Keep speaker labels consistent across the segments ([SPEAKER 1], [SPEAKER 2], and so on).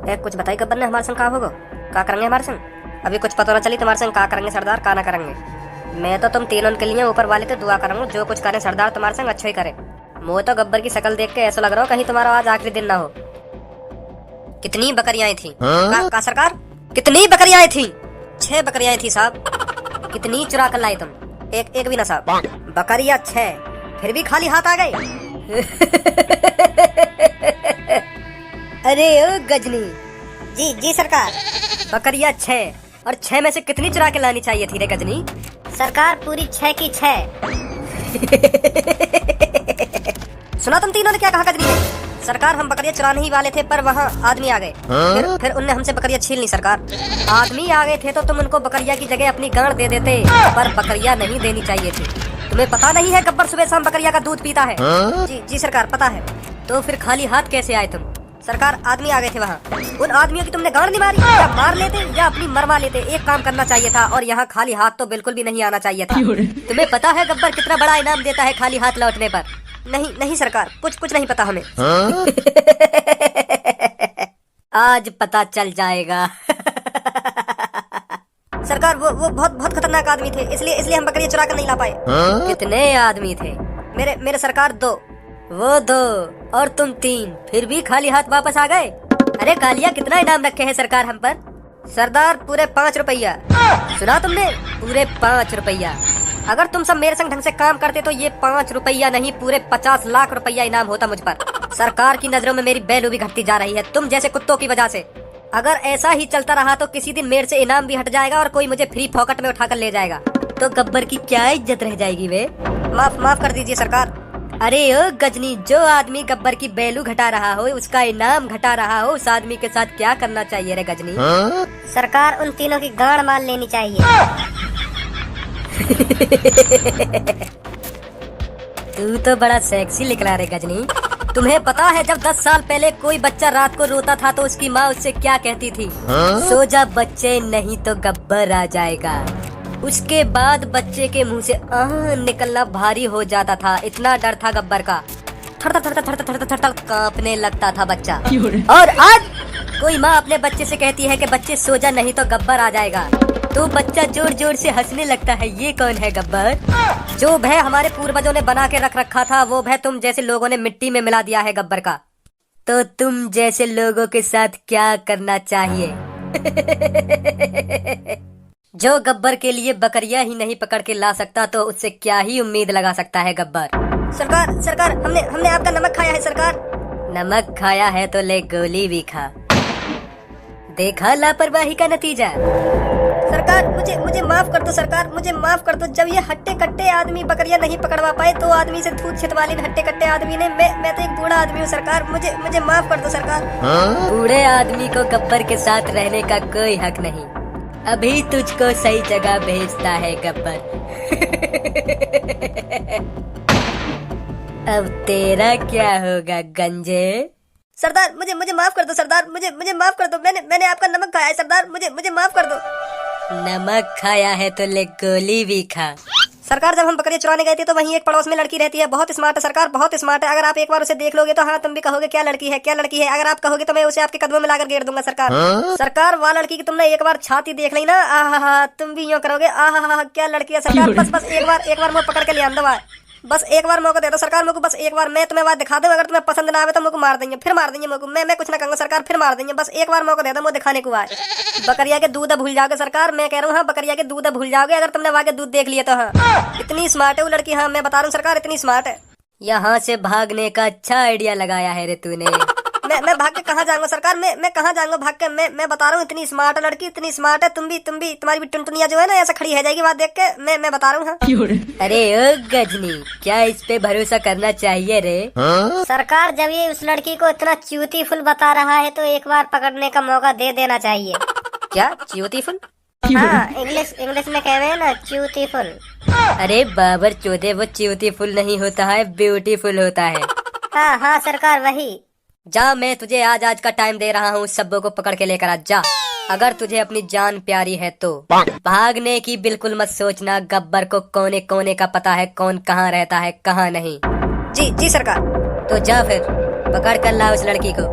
[SPEAKER 1] कुछ बताई गब्बर ने हमारे संग कहा होगा? क्या करेंगे हमारे संग? अभी कुछ पता ना चली तुम्हारे संग क्या करेंगे सरदार, क्या ना करेंगे। मैं तो तुम तीनों के लिए ऊपर वाले से दुआ करूंगा, जो कुछ करें सरदार तुम्हारे संग अच्छा ही करे। मुझे तो गब्बर की शक्ल देख के ऐसा लग रहा हो कहीं तुम्हारा आज आखिरी दिन ना हो। कितनी बकरियां थी? का सरकार? कितनी बकरियां थी? 6 बकरियां थी साहब। कितनी चुरा कर लाए तुम? एक भी ना साहब। बकरियां 6, फिर भी खाली हाथ आ गए। अरे ओ गजनी। जी सरकार। बकरियां 6 और 6 में से कितनी चुरा के लानी चाहिए थी रे गजनी?
[SPEAKER 2] सरकार पूरी 6 की 6।
[SPEAKER 1] सुना तुम तीनों ने क्या कहा गजनी ने? सरकार हम बकरियां चुराने ही वाले थे पर वहाँ आदमी आ गए। फिर उनने हमसे बकरियां छीन ली सरकार। आदमी आ गए थे तो तुम उनको बकरिया की जगह अपनी गांड दे देते, पर बकरियां नहीं देनी चाहिए थी। तुम्हें पता नहीं है गब्बर सुबह शाम बकरिया का दूध पीता है? जी सरकार पता है। तो फिर खाली हाथ कैसे आए तुम? सरकार आदमी आ गए थे वहाँ, उन आदमियों की तुमने गांड नहीं मारी? या मार लेते या अपनी मरवा लेते, एक काम करना चाहिए था। और यहाँ खाली हाथ तो बिल्कुल भी नहीं आना चाहिए था। तुम्हें पता है गब्बर कितना बड़ा इनाम देता है खाली हाथ लौटने पर? नहीं सरकार, कुछ नहीं पता हमें। आज पता चल जाएगा। सरकार वो बहुत खतरनाक आदमी थे, इसलिए हम बकरियां चुरा कर नहीं ला पाए। कितने आदमी थे? मेरे सरकार 2, वो 2 और तुम 3, फिर भी खाली हाथ वापस आ गए। अरे कालिया कितना इनाम रखे हैं सरकार हम पर? सरदार पूरे 5 रुपया। सुना तुमने? पूरे 5 रुपया। अगर तुम सब मेरे संग ढंग से काम करते तो ये 5 रुपया नहीं पूरे 50 लाख रुपया इनाम होता मुझ पर। सरकार की नजरों में मेरी वैल्यू भी घटती जा रही है तुम जैसे कुत्तों की वजह से। अगर ऐसा ही चलता रहा तो किसी दिन मेरे से इनाम भी हट जाएगा और कोई मुझे फ्री फोकट में उठाकर ले जाएगा, तो गब्बर की क्या इज्जत रह जाएगी वे? माफ कर दीजिए सरकार। अरे ओ गजनी, जो आदमी गब्बर की वैल्यू घटा रहा हो, उसका इनाम घटा रहा हो, उस आदमी के साथ क्या करना चाहिए रे गजनी?
[SPEAKER 2] सरकार उन तीनों की गांड मार लेनी चाहिए।
[SPEAKER 1] तू तो बड़ा सेक्सी निकला रे गजनी। तुम्हें पता है जब 10 साल पहले कोई बच्चा रात को रोता था तो उसकी माँ उससे क्या कहती थी? सो जा बच्चे, नहीं तो गब्बर आ जाएगा। उसके बाद बच्चे के मुंह से निकलना भारी हो जाता था, इतना डर था गब्बर का। थर कांपने लगता था बच्चा। और आज कोई माँ अपने बच्चे से कहती है कि बच्चे सो जा नहीं तो गब्बर आ जाएगा, तो बच्चा जोर जोर से हंसने लगता है। ये कौन है गब्बर? जो भय हमारे पूर्वजों ने बना के रख रखा था वो भय तुम जैसे लोगों ने मिट्टी में मिला दिया है गब्बर का। तो तुम जैसे लोगों के साथ क्या करना चाहिए? जो गब्बर के लिए बकरियां ही नहीं पकड़ के ला सकता तो उससे क्या ही उम्मीद लगा सकता है गब्बर? सरकार हमने आपका नमक खाया है सरकार। नमक खाया है तो ले गोली भी खा। देखा लापरवाही का नतीजा। सरकार मुझे माफ कर दो सरकार, मुझे माफ कर दो। जब ये हट्टे कट्टे आदमी बकरियां नहीं पकड़वा पाए तो आदमी से दूध छिटवा ली हट्टे कट्टे आदमी ने। मैं तो एक बूढ़ा आदमी हूँ सरकार, मुझे माफ कर दो सरकार। बूढ़े आदमी को गब्बर के साथ रहने का कोई हक नहीं। अभी तुझको सही जगह भेजता है गब्बर। अब तेरा क्या होगा गंजे? सरदार मुझे माफ कर दो सरदार, मुझे माफ कर दो। मैंने आपका नमक खाया है सरदार, मुझे माफ कर दो। नमक खाया है तो ले गोली भी खा। सरकार जब हम बकरियां चुराने गए थे तो वहीं एक पड़ोस में लड़की रहती है, बहुत स्मार्ट है सरकार, बहुत स्मार्ट है। अगर आप एक बार उसे देख लोगे तो हाँ तुम भी कहोगे क्या लड़की है, क्या लड़की है। अगर आप कहोगे तो मैं उसे आपके कदमों में लाकर गेर दूंगा सरकार। सरकार वह लड़की की तुमने एक बार छाती देख ली ना, आहा तुम भी यूँ करोगे, आहा क्या लड़की है सरकार। बस एक बार मुझे पकड़ के ले आंदो, बस एक बार मौका दे दो सरकार मुझे, बस एक बार। मैं तुम्हें बात दिखा दूं, अगर तुम्हें पसंद ना आवे तो मुझे मार देंगे, फिर मार देंगे मुझे। मैं कुछ ना कहूँगा सरकार, फिर मार देंगे। बस एक बार मौका दे दो मुझे दिखाने को आए। बकरिया के दूध भूल जाओगे सरकार, मैं कह रहा हूँ। हाँ बकरिया के दूध भूल जाओगे अगर तुमने वहाँ के दूध देख लिए तो। हाँ इतनी स्मार्ट है वो लड़की, हाँ मैं बता रहा हूँ सरकार, इतनी स्मार्ट है। यहाँ से भागने का अच्छा आइडिया लगाया है रे तूने। मैं भाग के कहाँ जाऊंगा सरकार, मैं कहाँ जाऊंगा भाग के। मैं बता रहा हूँ इतनी स्मार्ट है लड़की, इतनी स्मार्ट है। तुम भी तुम्हारी भी टुनटुनिया जो है ना ऐसा खड़ी है जाएगी बात देख के। मैं बता रहा हूँ। अरे ओ गजनी, क्या इस पे भरोसा करना चाहिए रे?
[SPEAKER 2] सरकार जब ये उस लड़की को इतना च्यूटीफुल बता रहा है तो एक बार पकड़ने का मौका दे देना चाहिए।
[SPEAKER 1] क्या च्यूटीफुल?
[SPEAKER 2] हाँ इंग्लिश में कह रहे हैं ना च्यूटीफुल।
[SPEAKER 1] अरे बाबर चौधे, वो च्यूटीफुल नहीं होता है, ब्यूटीफुल होता है।
[SPEAKER 2] हाँ सरकार वही।
[SPEAKER 1] जा, मैं तुझे आज का टाइम दे रहा हूँ, सब्बों को पकड़ के लेकर आ जा। अगर तुझे अपनी जान प्यारी है तो भागने की बिल्कुल मत सोचना। गब्बर को कोने कोने का पता है, कौन कहाँ रहता है कहाँ नहीं। जी सरकार। तो जा फिर पकड़ कर ला उस लड़की को।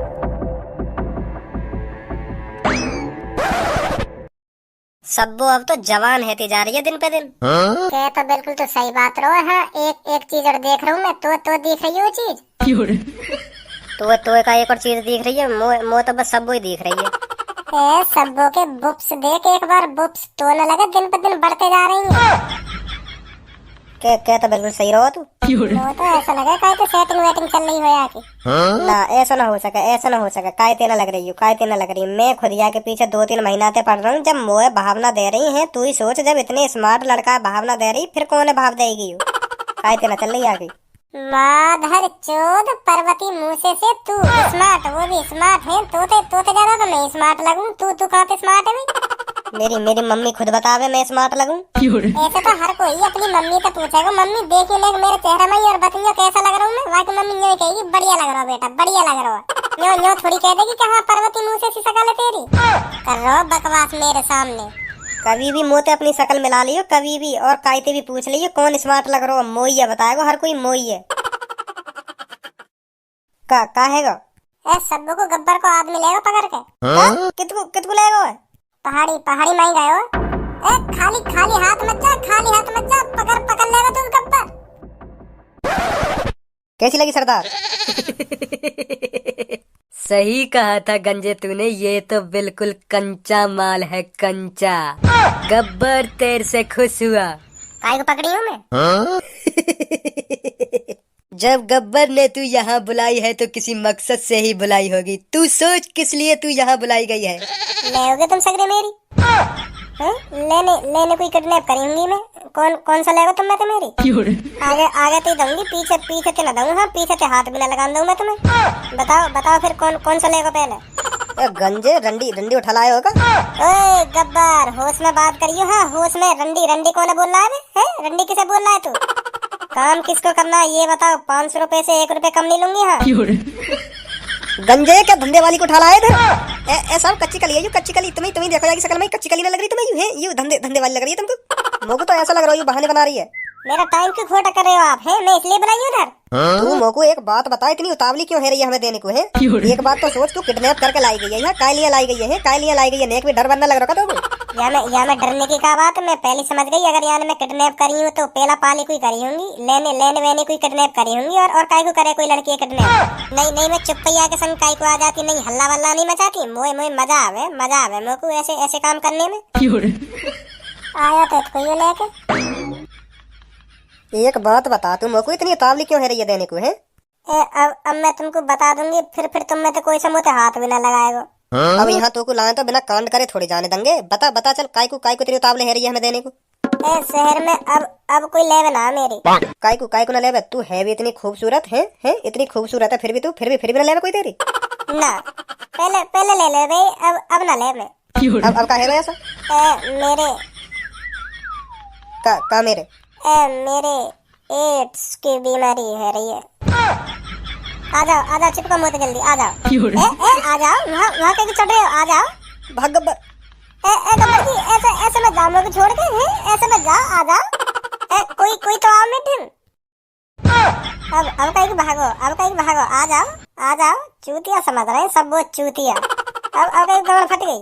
[SPEAKER 2] सब्बो अब तो जवान है जा रही है दिन पे दिन। कह तो बिल्कुल तो सही बात रहो। हाँ, एक एक चीज और देख रहा हूँ मैं। तो दिख रही है वो चीज। तो का एक और चीज दिख रही है। मो तो बस सब्बो ही दिख रही है। सब्बो के बुप्स देख एक बार। बुप्स तो न लगा दिन पे दिन बढ़ते जा रही है। क्या तो बिल्कुल सही रहो तू। वो तो ऐसा लगा काय तो सेटिंग वेटिंग चल रही हो आके। ना ऐसा ना हो सका, ऐसा ना हो सका। काय ते ना लग रही हूँ, काय ते ना लग रही। मैं खुद के पीछे 2-3 महीना ते पढ़ रहा हूँ। जब मोए भावना दे रही है, तू ही सोच, जब इतने स्मार्ट लड़का भावना दे रही, फिर कौन भाव देगी। काय ते ना चल रही आगे। माधर चोद पर्वती मूसे से तू स्मार्ट, वो भी स्मार्ट है। तो ज्यादा तो नहीं स्मार्ट लगूं। तू कहाँ पे स्मार्ट है भाई। मेरी मम्मी खुद बतावे मैं स्मार्ट लगूं। ऐसे तो हर कोई अपनी मम्मी से पूछेगा, मम्मी देखिए मेरे चेहरा में और बताइए कैसा लग रहा हूँ मैं। बाकी मम्मी यूँ कहेगी बढ़िया लग रहा हो बेटा, बढ़िया लग रहा हो। यूँ थोड़ी कह देगी कि हाँ पर्वती मुँह से सी शकल है तेरी। कर रहा हो बकवास मेरे सामने। कभी भी मोते अपनी शकल मिला लियो कभी भी, और कायते भी पूछ लियो कौन स्मार्ट लग रहा हो। मोई बताएगा हर कोई मोई है। का हैगा सबको को गब्बर को आदमी लेगा पकड़ के। कितको लेगा पहाड़ी माई गए हो। खाली हाथ मत जा। पकड़ लेगा तुम गब्बर। कैसी लगी सरदार।
[SPEAKER 1] सही कहा था गंजे तूने, ये तो बिल्कुल कंचा माल है, कंचा। गब्बर तेरे से खुश हुआ।
[SPEAKER 2] काय को पकड़ी हूँ मैं।
[SPEAKER 1] जब गब्बर ने तू यहाँ बुलाई है तो किसी मकसद से ही बुलाई होगी। तू सोच किस लिए तू यहाँ बुलाई गई है।
[SPEAKER 2] लेओगे तुम सगरे मेरी। लेने कोई किडनैप करी होंगी मैं। कौन सा लेगा तुम मैं तो मेरी। आगे तो दूंगी, पीछे तो न दूंगा। हाँ, पीछे तो हाथ भी न लगा दूंगा मैं तुम्हें। बताओ फिर कौन सा लेगा पहले।
[SPEAKER 1] गंजे रंडी उठा लाए होगा।
[SPEAKER 2] ओए गब्बर होश में बात करियो। हाँ, होश में। रंडी कौन बोल रहा है। रंडी किसे बोल रहा है तू। काम किसको करना है ये बताओ। 500 रुपए से 1 रुपए कम नहीं लूंगी। हाँ
[SPEAKER 1] गंजे क्या धंधे वाली को उठा लाए थे। सब कच्ची कली है। कच्ची कली तुम्हें देखो जाएगी शकल में कच्ची कली ना लग रही तुम्हें। यूं धंधे वाली लग रही है तुमको। मोको तो ऐसा लग रहा है बहाने बना रही है।
[SPEAKER 2] मेरा टाइम क्यों खोटा कर रहे हो आप। मैं इसलिए बुलाई उधर।
[SPEAKER 1] तू मोको एक बात बता, इतनी उतावली क्यों है रही है हमें देने को है। एक बात तो सोच, तू किडनैप करके लाई गई है। काय लिए लाई गई है। नेक भी डर बनना लग रहा था।
[SPEAKER 2] या मैं डरने की क्या बात। मैं पहले समझ गई अगर यहाँ मैं किडनैप करी हूँ तो पहला पाली कोई करी होंगी। लेने वेने कोई किडनैप करी होंगी। और काय को करे कोई लड़की किडनैप। नहीं मैं चुपैया के संग काय को आ जाती। नहीं हल्ला वल्ला नहीं मचाती। मोए मजा आवे मोको ऐसे काम करने में। आया तो कोई लेके।
[SPEAKER 1] एक बात बता, तुम मोको इतनी उतावली क्यों है रही है देने को है।
[SPEAKER 2] अब मैं तुमको बता दूंगी। फिर तुम में तो कोई समूह हाथ भी ना लगाएगा।
[SPEAKER 1] अब यहाँ तो को लाए तो बिना कांड करे थोड़ी जाने देंगे। बता चल काय को तेरी उतावले है रही है हमें देने को।
[SPEAKER 2] शहर में अब कोई लेवे ना मेरी।
[SPEAKER 1] काय को ना लेवे। तू है भी इतनी खूबसूरत है इतनी खूबसूरत है फिर भी भी ना लेवे कोई तेरी।
[SPEAKER 2] ना पहले ले भाई। अब ना ले मैं।
[SPEAKER 1] अब का है ऐसा।
[SPEAKER 2] मेरे
[SPEAKER 1] का मेरे
[SPEAKER 2] एड्स की बीमारी है रही है। आ जाओ चिपका मुझे जल्दी आ जाओ। आ जाओ वहाँ कहीं चढ़ रहे हो। आ जाओ
[SPEAKER 1] भाग गब्बर।
[SPEAKER 2] गब्बर जी ऐसे मत जाओ मेरे को छोड़ के। ऐसे मत जाओ। आ जाओ। कोई तो आओ मिठिन। अब कहीं भागो। आ जाओ चूतिया समझ रहे सब वो चूतिया। अब कहीं फट गई।